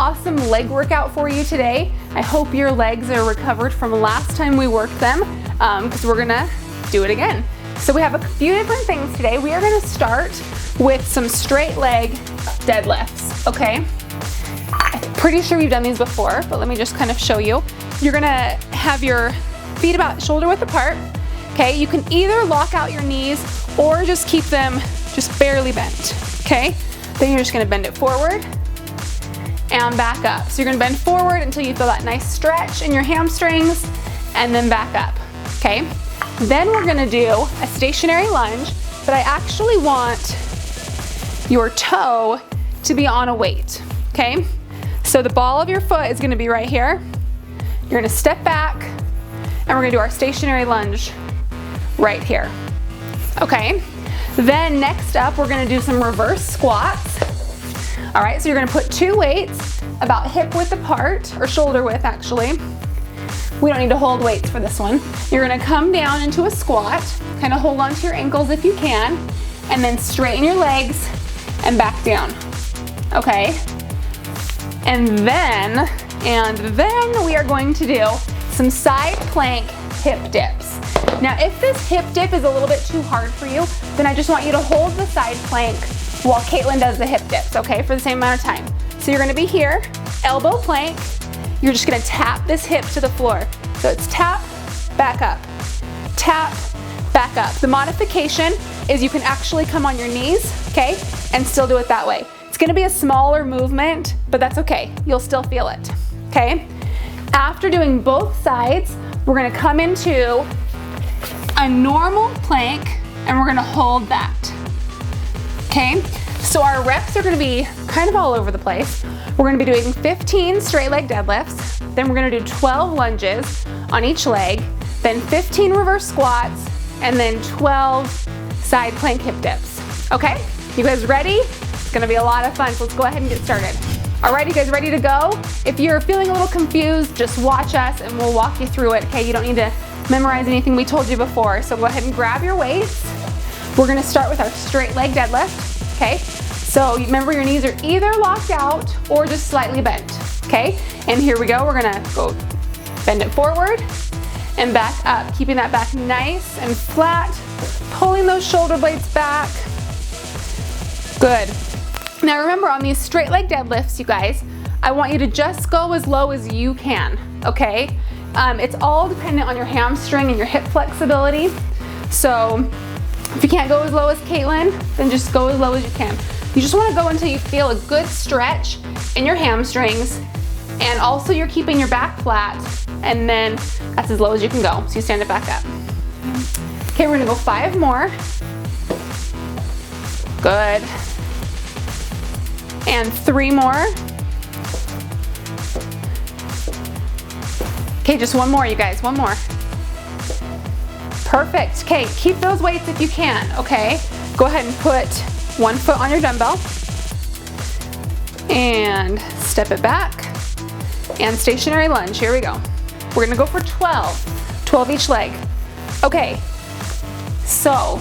awesome leg workout for you today. I hope your legs are recovered from last time we worked them, because we're gonna do it again. So we have a few different things today. We are gonna start with some straight leg deadlifts, okay? I'm pretty sure we've done these before, but let me just kind of show you. You're gonna have your feet about shoulder width apart, okay? You can either lock out your knees or just keep them just barely bent, okay? Then you're just gonna bend it forward and back up. So you're gonna bend forward until you feel that nice stretch in your hamstrings and then back up, okay? Then we're gonna do a stationary lunge, but I actually want your toe to be on a weight, okay? So the ball of your foot is gonna be right here. You're gonna step back and we're gonna do our stationary lunge right here, okay? Then next up, we're gonna do some reverse squats. All right, so you're gonna put two weights about hip width apart, or shoulder width actually. We don't need to hold weights for this one. You're gonna come down into a squat, kind of hold onto your ankles if you can, and then straighten your legs and back down, okay? And then we are going to do some side plank hip dips. Now, if this hip dip is a little bit too hard for you, then I just want you to hold the side plank while Caitlin does the hip dips, okay, for the same amount of time. So you're gonna be here, elbow plank. You're just gonna tap this hip to the floor. So it's tap, back up, tap, back up. The modification is you can actually come on your knees, okay, and still do it that way. It's gonna be a smaller movement, but that's okay. You'll still feel it, okay? After doing both sides, we're gonna come into a normal plank and we're gonna hold that, okay? So our reps are gonna be kind of all over the place. We're gonna be doing 15 straight leg deadlifts, then we're gonna do 12 lunges on each leg, then 15 reverse squats, and then 12 side plank hip dips, okay? You guys ready? It's gonna be a lot of fun, so let's go ahead and get started. All right, you guys ready to go? If you're feeling a little confused, just watch us and we'll walk you through it, okay? You don't need to memorize anything we told you before. So go ahead and grab your weights. We're gonna start with our straight leg deadlift, okay? So remember, your knees are either locked out or just slightly bent, okay? And here we go, we're gonna go bend it forward and back up, keeping that back nice and flat, pulling those shoulder blades back. Good. Now remember, on these straight leg deadlifts, you guys, I want you to just go as low as you can, okay? It's all dependent on your hamstring and your hip flexibility. So if you can't go as low as Caitlin, then just go as low as you can. You just want to go until you feel a good stretch in your hamstrings, and also you're keeping your back flat, and then that's as low as you can go. So you stand it back up. Okay, we're gonna go 5 more. Good. And 3 more. Okay, just 1 more, you guys, 1 more. Perfect. Okay, keep those weights if you can, okay? Go ahead and put 1 foot on your dumbbell and step it back and stationary lunge. Here we go. We're gonna go for 12 each leg. Okay, so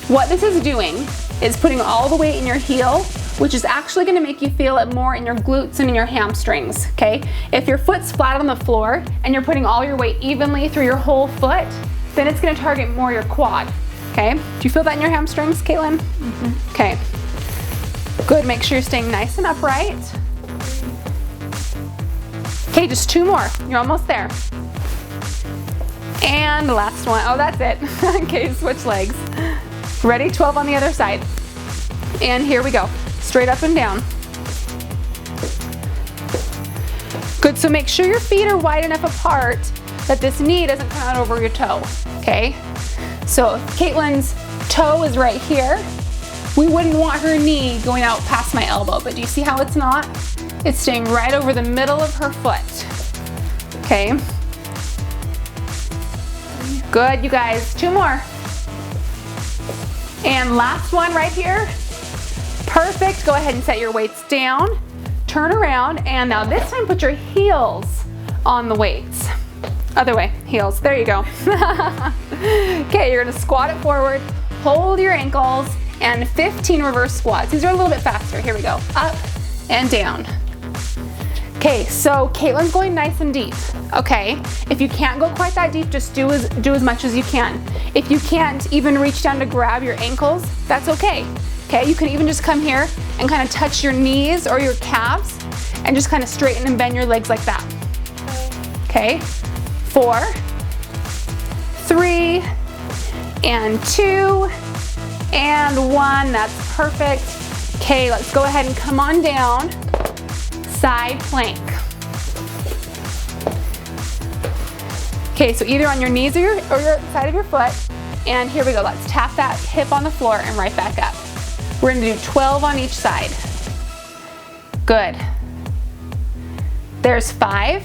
what this is doing is putting all the weight in your heel, which is actually gonna make you feel it more in your glutes and in your hamstrings, okay? If your foot's flat on the floor and you're putting all your weight evenly through your whole foot, then it's gonna target more your quad, okay? Do you feel that in your hamstrings, Caitlin? Mm-hmm. Okay. Good, make sure you're staying nice and upright. Okay, just 2 more, you're almost there. And the last one, oh, that's it. Okay, switch legs. Ready? 12 on the other side. And here we go. Straight up and down. Good, so make sure your feet are wide enough apart that this knee doesn't come out over your toe, okay? So if Caitlin's toe is right here, we wouldn't want her knee going out past my elbow, but do you see how it's not? It's staying right over the middle of her foot, okay? Good, you guys, 2 more. And last one right here. Perfect, go ahead and set your weights down, turn around, and now this time put your heels on the weights. Other way, heels, there you go. Okay, you're gonna squat it forward, hold your ankles, and 15 reverse squats. These are a little bit faster, here we go. Up and down. Okay, so Caitlin's going nice and deep, okay? If you can't go quite that deep, just do as much as you can. If you can't even reach down to grab your ankles, that's okay. Okay, you can even just come here and kind of touch your knees or your calves and just kind of straighten and bend your legs like that. Okay, 4, 3, and 2, and 1, that's perfect. Okay, let's go ahead and come on down. Side plank. Okay, so either on your knees or your side of your foot. And here we go, let's tap that hip on the floor and right back up. We're gonna do 12 on each side. Good. There's 5.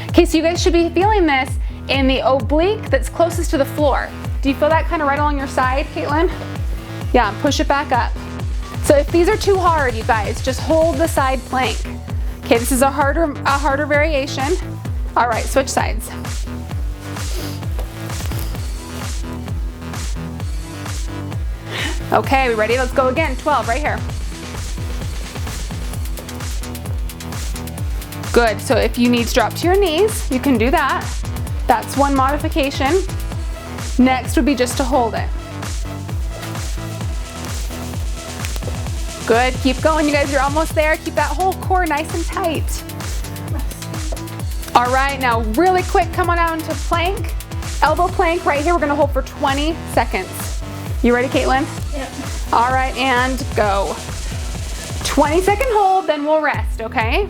Okay, so you guys should be feeling this in the oblique that's closest to the floor. Do you feel that kind of right along your side, Caitlin? Yeah, push it back up. So if these are too hard, you guys, just hold the side plank. Okay, this is a harder variation. All right, switch sides. Okay, we ready? Let's go again. 12 right here. Good, so if you need to drop to your knees, you can do that. That's one modification. Next would be just to hold it. Good, keep going, you guys, you're almost there. Keep that whole core nice and tight. All right, now really quick, come on down to plank. Elbow plank right here, we're gonna hold for 20 seconds. You ready, Caitlin? Yep. All right, and go. 20-second hold, then we'll rest, okay?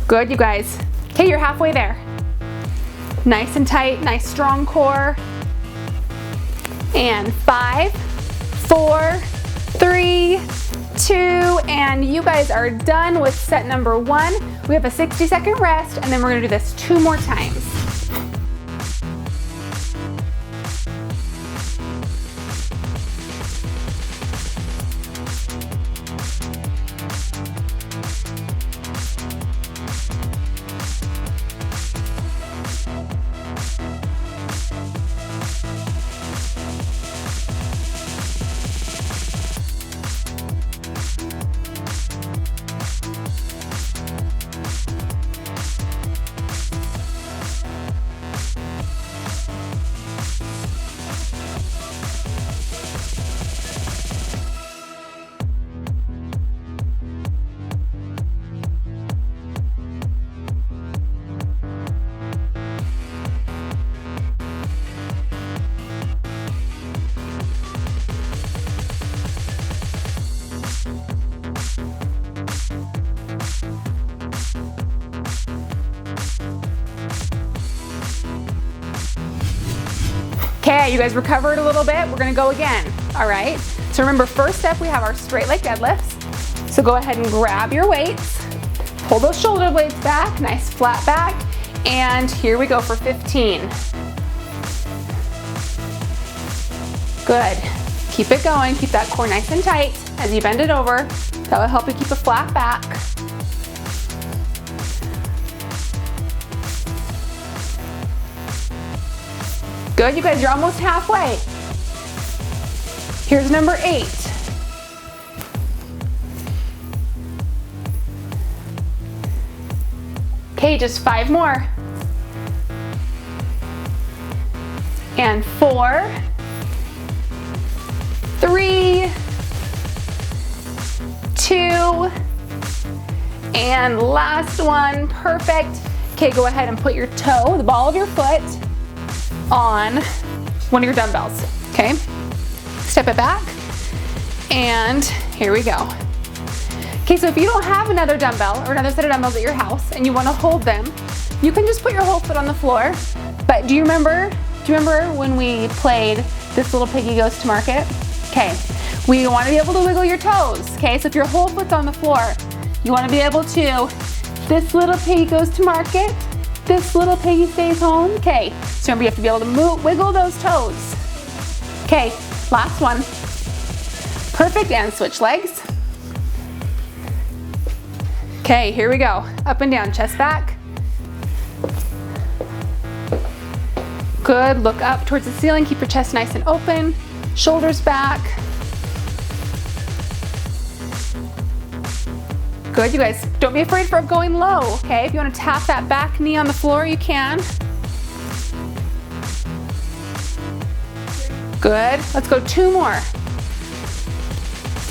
Good, you guys. Okay, you're halfway there. Nice and tight, nice strong core. And 5, 4, 3, 2, and you guys are done with set number 1. We have a 60-second rest, and then we're gonna do this 2 more times. Okay, you guys recovered a little bit. We're gonna go again, all right? So remember, first step, we have our straight leg deadlifts. So go ahead and grab your weights, pull those shoulder blades back, nice flat back, and here we go for 15. Good, keep it going, keep that core nice and tight as you bend it over. That will help you keep a flat back. Good, you guys, you're almost halfway. Here's number 8. Okay, just 5 more. And 4, 3, 2, and last one, perfect. Okay, go ahead and put your toe, the ball of your foot, on one of your dumbbells, okay? Step it back, and here we go. Okay, so if you don't have another dumbbell or another set of dumbbells at your house and you wanna hold them, you can just put your whole foot on the floor. But do you remember when we played This Little Piggy Goes to Market? Okay, we wanna be able to wiggle your toes, okay? So if your whole foot's on the floor, you wanna be able to, this little piggy goes to market, this little piggy stays home. Okay, so remember you have to be able to wiggle those toes. Okay, last one. Perfect, and switch legs. Okay, here we go. Up and down, chest back. Good, look up towards the ceiling, keep your chest nice and open. Shoulders back. Good, you guys, don't be afraid of going low, okay? If you want to tap that back knee on the floor, you can. Good, let's go 2 more.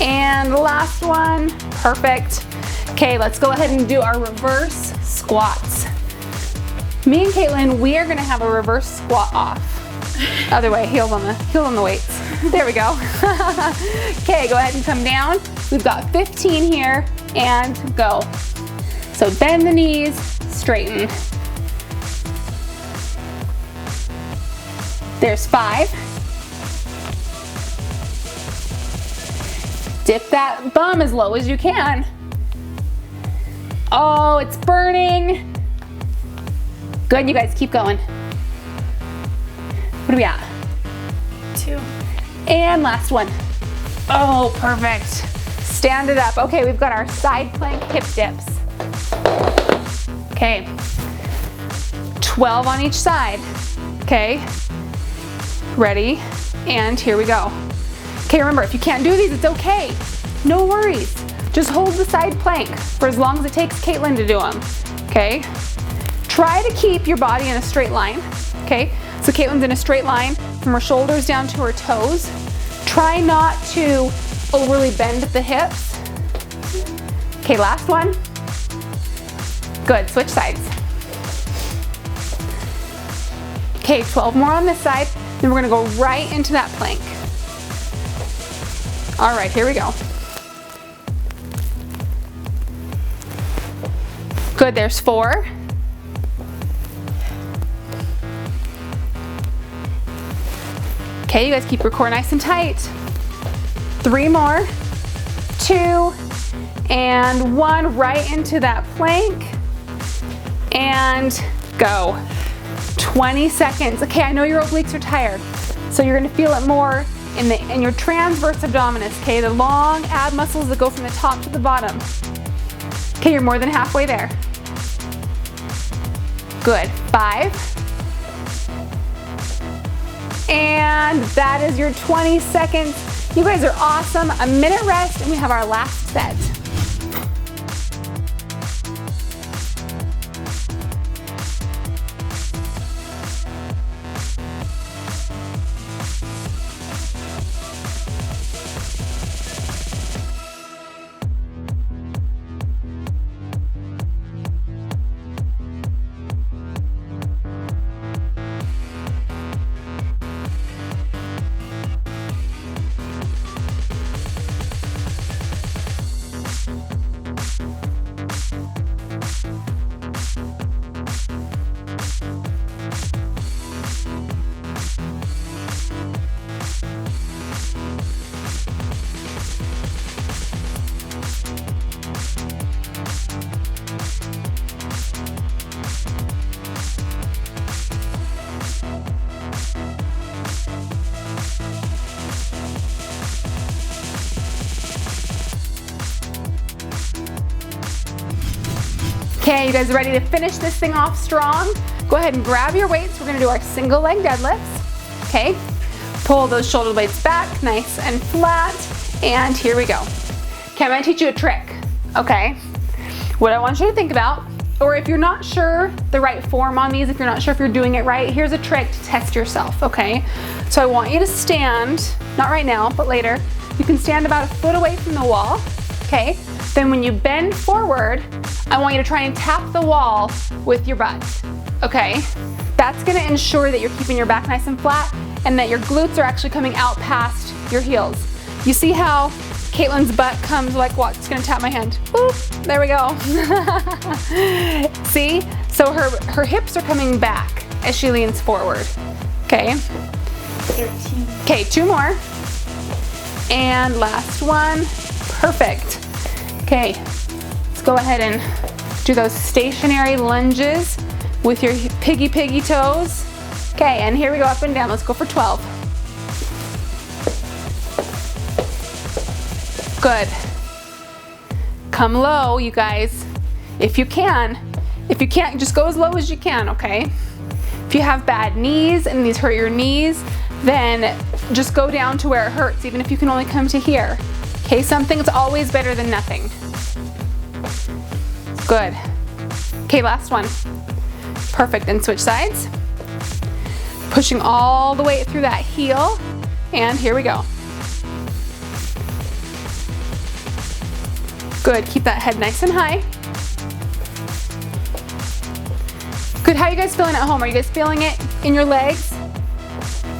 And the last one, perfect. Okay, let's go ahead and do our reverse squats. Me and Caitlin, we are gonna have a reverse squat off. Other way, heels on the weights. There we go. Okay, go ahead and come down. We've got 15 here, and go. So bend the knees, straighten. There's 5. Dip that bum as low as you can. Oh, it's burning. Good, you guys, keep going. What are we at? 2. And last one. Oh, perfect. Stand it up. Okay, we've got our side plank hip dips. Okay, 12 on each side. Okay, ready, and here we go. Okay, remember, if you can't do these, it's okay. No worries. Just hold the side plank for as long as it takes Caitlin to do them, okay? Try to keep your body in a straight line, okay? So Caitlin's in a straight line from her shoulders down to her toes. Try not to overly bend at the hips. Okay, last one. Good, switch sides. Okay, 12 more on this side. Then we're gonna go right into that plank. All right, here we go. Good, there's 4. Okay, you guys keep your core nice and tight. 3 more, 2, and 1, right into that plank, and go. 20 seconds. Okay, I know your obliques are tired, so you're gonna feel it more in your transverse abdominis, okay? The long ab muscles that go from the top to the bottom. Okay, you're more than halfway there. Good, 5. And that is your 20 seconds. You guys are awesome. A minute rest, and we have our last set. Okay, you guys ready to finish this thing off strong? Go ahead and grab your weights. We're gonna do our single leg deadlifts. Okay, pull those shoulder blades back, nice and flat, and here we go. Okay, I'm gonna teach you a trick, okay? What I want you to think about, or if you're not sure the right form on these, if you're not sure if you're doing it right, here's a trick to test yourself, okay? So I want you to stand, not right now, but later. You can stand about a foot away from the wall, okay? Then when you bend forward, I want you to try and tap the wall with your butt, okay? That's gonna ensure that you're keeping your back nice and flat and that your glutes are actually coming out past your heels. You see how Caitlin's butt comes like, watch, it's gonna tap my hand. Boop, there we go. See? So her hips are coming back as she leans forward, okay? 13. Okay, 2 more. And last one, perfect. Okay, let's go ahead and do those stationary lunges with your piggy toes. Okay, and here we go, up and down. Let's go for 12. Good. Come low, you guys, if you can. If you can't, just go as low as you can, okay? If you have bad knees and these hurt your knees, then just go down to where it hurts, even if you can only come to here. Okay, something's always better than nothing. Good. Okay, last one. Perfect, and switch sides. Pushing all the way through that heel, and here we go. Good, keep that head nice and high. Good, how are you guys feeling at home? Are you guys feeling it in your legs?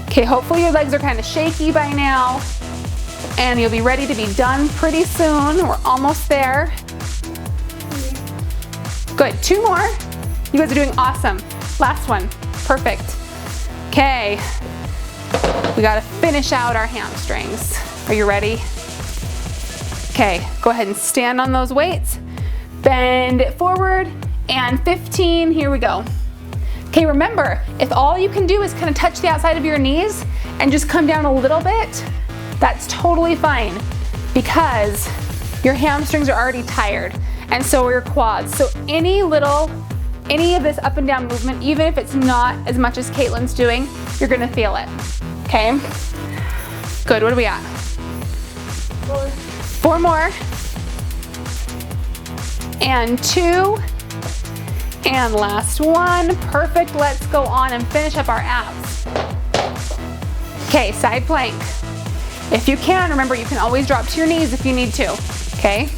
Okay, hopefully your legs are kind of shaky by now, and you'll be ready to be done pretty soon. We're almost there. Good, 2 more. You guys are doing awesome. Last one, perfect. Okay, we gotta finish out our hamstrings. Are you ready? Okay, go ahead and stand on those weights. Bend it forward, and 15, here we go. Okay, remember, if all you can do is kind of touch the outside of your knees and just come down a little bit, that's totally fine because your hamstrings are already tired, and so are your quads. So any of this up and down movement, even if it's not as much as Caitlin's doing, you're gonna feel it, okay? Good, what are we at? 4 more. And 2. And last one, perfect. Let's go on and finish up our abs. Okay, side plank. If you can, remember you can always drop to your knees if you need to, okay?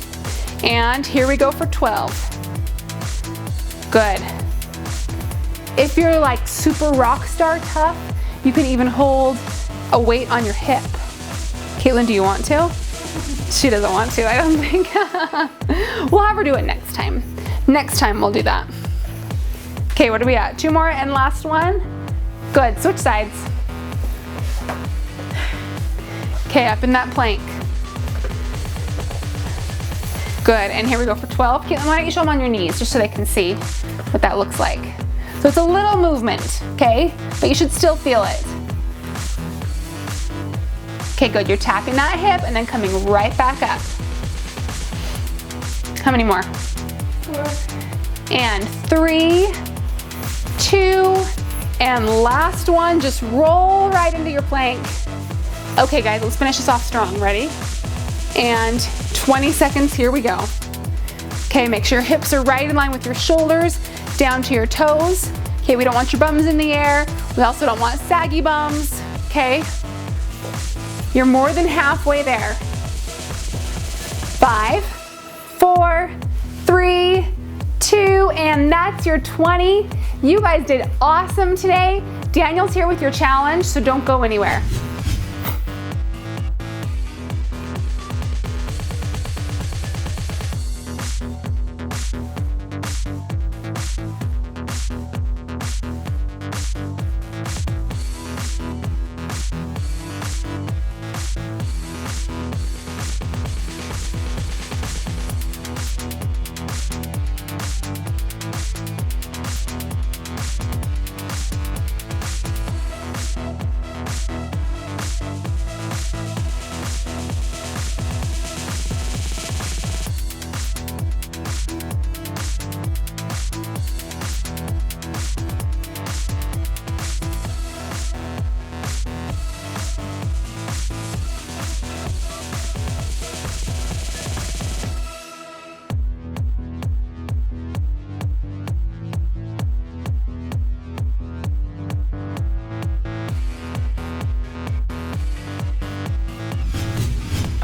And here we go for 12. Good. If you're like super rock star tough, you can even hold a weight on your hip. Caitlin, do you want to? She doesn't want to, I don't think. We'll have her do it next time. Next time we'll do that. Okay, what are we at? 2 more and last one. Good, switch sides. Okay, up in that plank. Good, and here we go for 12. Caitlin, why don't you show them on your knees just so they can see what that looks like. So it's a little movement, okay? But you should still feel it. Okay, good, you're tapping that hip and then coming right back up. How many more? 4. And 3, 2, and last one, just roll right into your plank. Okay guys, let's finish this off strong, ready? And 20 seconds, here we go. Okay, make sure your hips are right in line with your shoulders, down to your toes. Okay, we don't want your bums in the air. We also don't want saggy bums, okay? You're more than halfway there. 5, 4, 3, 2, and that's your 20. You guys did awesome today. Daniel's here with your challenge, so don't go anywhere.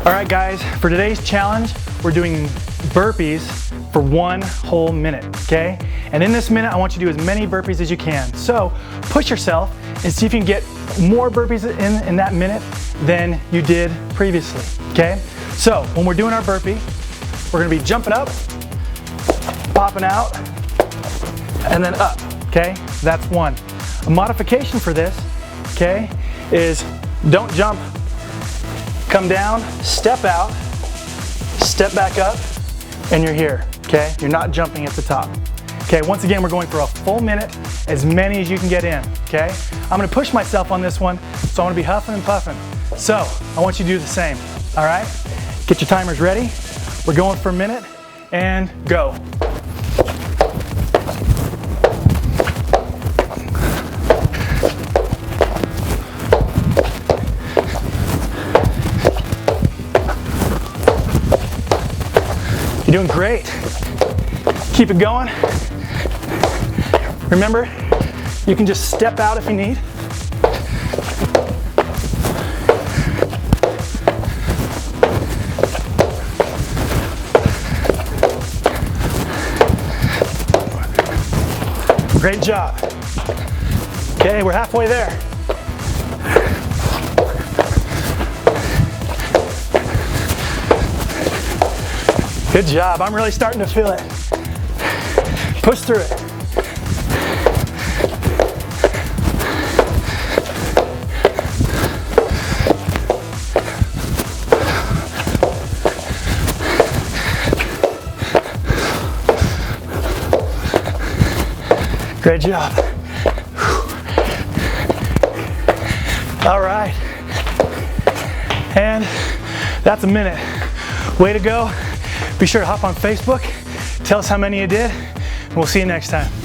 All right guys, for today's challenge, we're doing burpees for 1 whole minute, okay? And in this minute, I want you to do as many burpees as you can. So push yourself and see if you can get more burpees in that minute than you did previously, okay? So when we're doing our burpee, we're gonna be jumping up, popping out, and then up, okay? That's 1. A modification for this, okay, is don't jump, come down, step out, step back up, and you're here, okay? You're not jumping at the top. Okay, once again, we're going for a full minute, as many as you can get in, okay? I'm gonna push myself on this one, so I'm gonna be huffing and puffing. So, I want you to do the same, all right? Get your timers ready. We're going for a minute, and go. You're doing great. Keep it going. Remember, you can just step out if you need. Great job. Okay, we're halfway there. Good job. I'm really starting to feel it. Push through it. Great job. All right. And that's a minute. Way to go. Be sure to hop on Facebook. Tell us how many you did. And we'll see you next time.